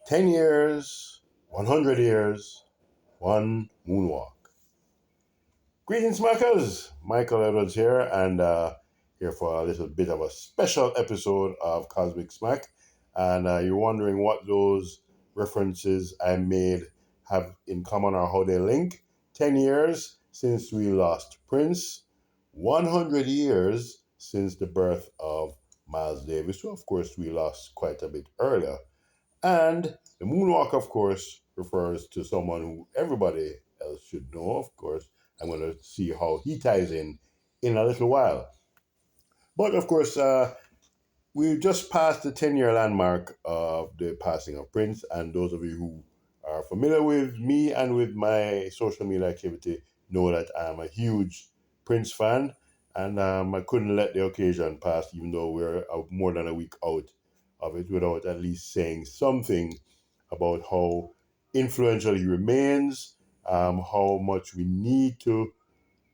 10 years, 100 years, one moonwalk. Greetings, Smakers! Michael Edwards here, and here for a little bit of a special episode of Kozmik Smak. And you're wondering what those references I made have in common or how they link. 10 years since we lost Prince, 100 years since the birth of Miles Davis, who, of course, we lost quite a bit earlier. And the moonwalk, of course, refers to someone who everybody else should know, of course. I'm going to see how he ties in a little while. But, of course, we just passed the 10-year landmark of the passing of Prince. And those of you who are familiar with me and with my social media activity know that I'm a huge Prince fan. And I couldn't let the occasion pass, even though we're more than a week out of it, without at least saying something about how influential he remains, how much we need to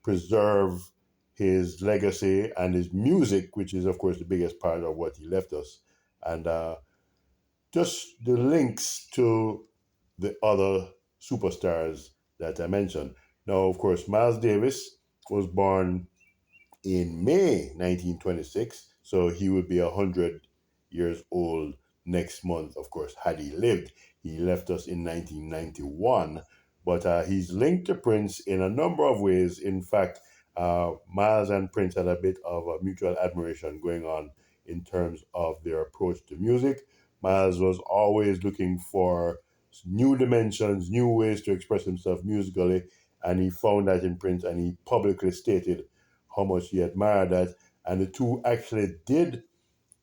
preserve his legacy and his music, which is, of course, the biggest part of what he left us, and just the links to the other superstars that I mentioned. Now, of course, Miles Davis was born in May 1926, so he would be 100 years old next month, of course, had he lived. He left us in 1991, but he's linked to Prince in a number of ways. In fact, Miles and Prince had a bit of a mutual admiration going on in terms of their approach to music. Miles was always looking for new dimensions, new ways to express himself musically, and he found that in Prince, and he publicly stated how much he admired that. And the two actually did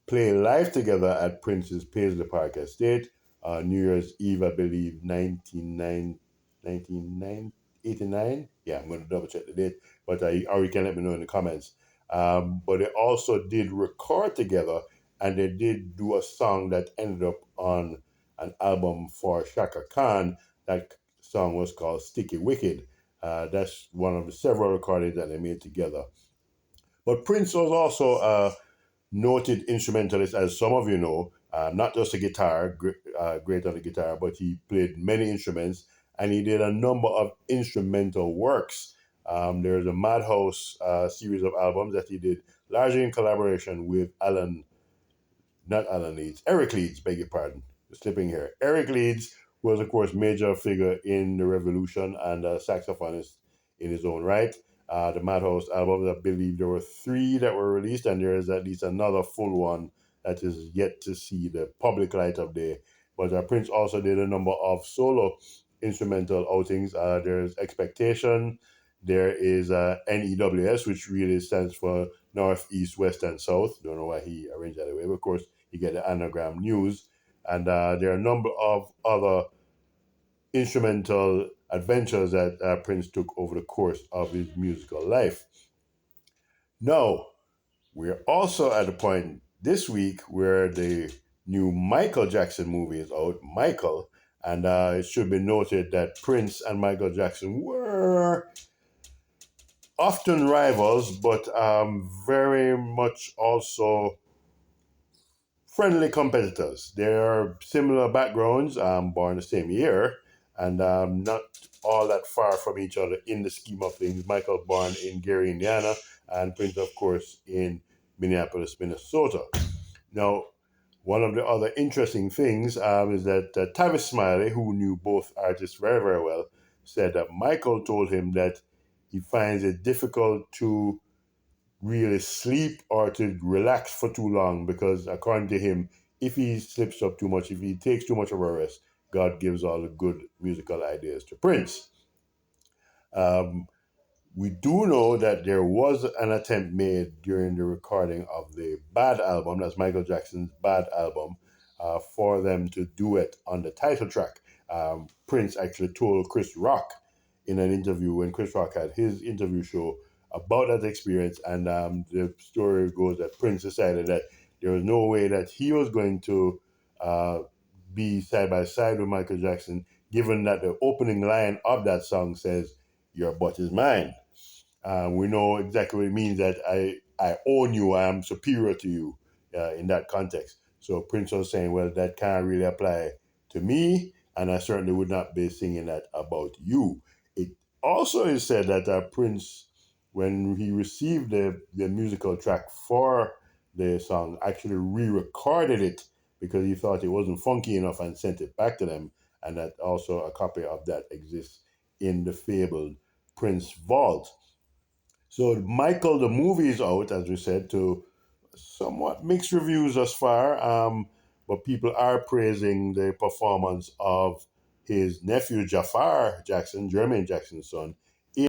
play live together at Prince's Paisley Park Estate, New Year's Eve, I believe, 1989. Yeah, I'm going to double check the date, but or you can let me know in the comments. But they also did record together, and they did do a song that ended up on an album for Shaka Khan. That song was called Sticky Wicked. That's one of the several recordings that they made together. But Prince was also a noted instrumentalist, as some of you know, not just a great on the guitar, but he played many instruments, and he did a number of instrumental works. There's a Madhouse series of albums that he did largely in collaboration with Eric Leeds, beg your pardon, slipping here. Eric Leeds was, of course, major figure in the revolution and a saxophonist in his own right. The Madhouse albums, I believe there were 3 that were released, and there is at least another full one that is yet to see the public light of day. But Prince also did a number of solo instrumental outings. There's Expectation, there is NEWS, which really stands for North, East, West, and South. Don't know why he arranged that way, but of course, you get the anagram news. And there are a number of other instrumental adventures that Prince took over the course of his musical life. Now, we're also at a point this week where the new Michael Jackson movie is out, Michael, and it should be noted that Prince and Michael Jackson were often rivals, but very much also friendly competitors. They're similar backgrounds, born the same year, and not all that far from each other in the scheme of things. Michael born in Gary, Indiana, and Prince, of course, in Minneapolis, Minnesota. Now, one of the other interesting things is that Tavis Smiley, who knew both artists very, very well, said that Michael told him that he finds it difficult to really sleep or to relax for too long because, according to him, if he slips up too much, if he takes too much of a rest, God gives all the good musical ideas to Prince. We do know that there was an attempt made during the recording of the Bad album, that's Michael Jackson's Bad album, for them to duet on the title track. Prince actually told Chris Rock in an interview when Chris Rock had his interview show about that experience, and the story goes that Prince decided that there was no way that he was going to be side by side with Michael Jackson, given that the opening line of that song says, "Your butt is mine." We know exactly what it means, that I own you, I am superior to you in that context. So Prince was saying, well, that can't really apply to me, and I certainly would not be singing that about you. It also is said that Prince, when he received the musical track for the song, actually re-recorded it because he thought it wasn't funky enough and sent it back to them, and that also a copy of that exists in the fabled Prince vault. So Michael, the movie is out, as we said, to somewhat mixed reviews thus far, but people are praising the performance of his nephew Jafar Jackson, Jermaine Jackson's son,